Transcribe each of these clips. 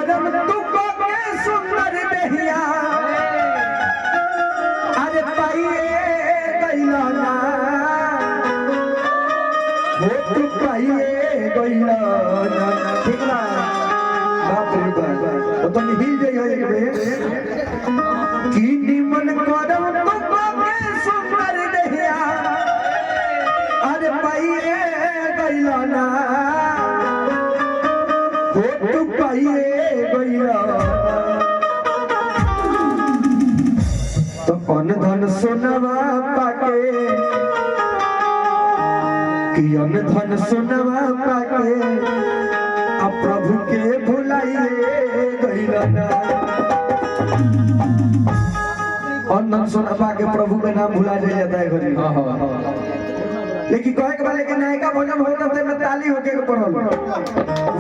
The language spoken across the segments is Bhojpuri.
करम तू को के सुंदर देहिया अरे पाइए गइला ना हो तू पाइए गइला ना ठीक ना बाप रे बाप तो हिल जाइए एक बेर की निमन करम तू को के सुंदर देहिया अरे पाइए गइला ना हो तू पाइए गइला तो कौन धन सोनवा पाके कि अन धन सोनवा पाके अब प्रभु के भुलाइए गइला ना अन धन सोनवा पाके प्रभु का नाम भुला जाता है घरी लेकिन कहे के वाले के नायका भजन होता है मैं ताली होके पढ़ल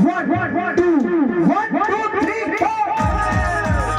1 2 1 2 3 4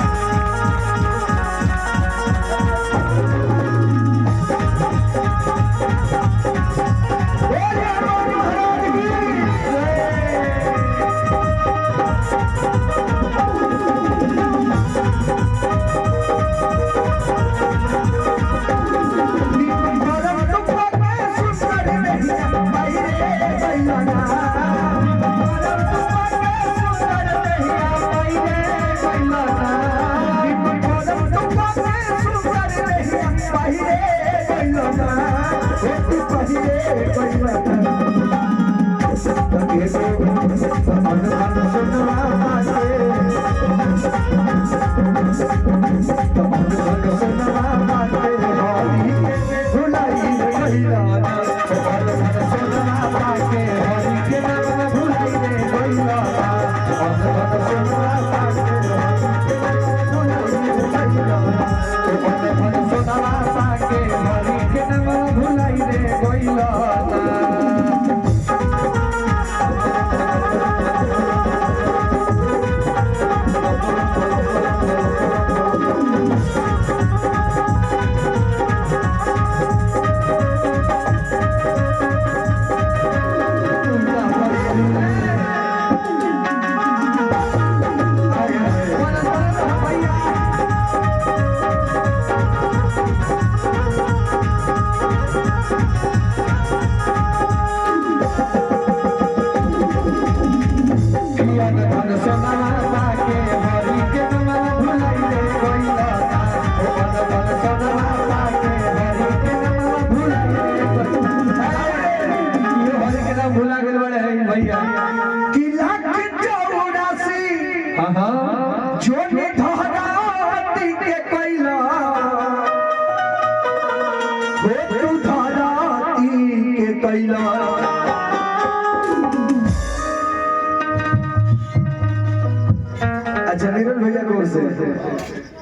अच्छा नीरज भैया गौर से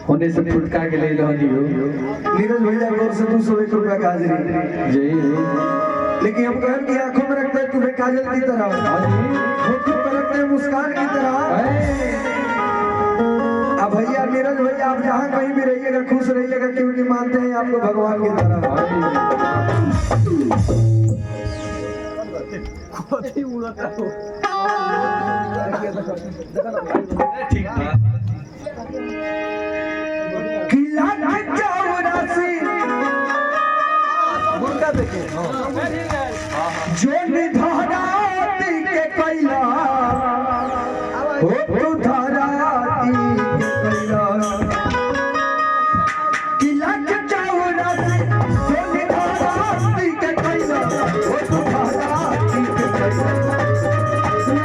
होने से फुटका के ले रहनी हो नीरज भैया गौर से 201 रुपया का हाजिरी जी लेकिन हम कहन की आंखों में रखते हैं तुम्हें काजल की तरह होठों पर रखते हैं मुस्कान की तरह अब भैया नीरज भैया आप जहाँ कहीं भी रहिएगा खुश रहिएगा क्योंकि मानते हैं आपको भगवान की तरह ठीक है किला चौरासी मुर्गा देखे जो निधाराती के कैला हो तू धाराती के कैला किला चौरासी जो निधाराती के कैला हो तू धाराती के कैला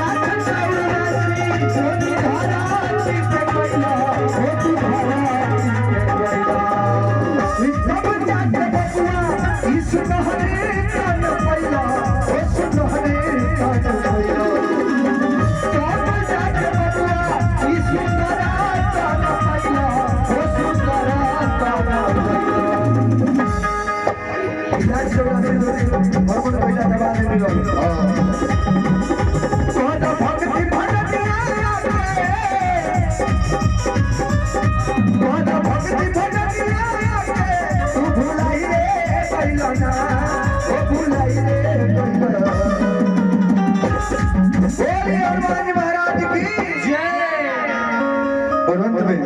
और अंत में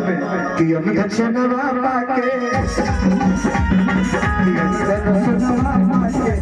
कि हम दक्षिणवा पाके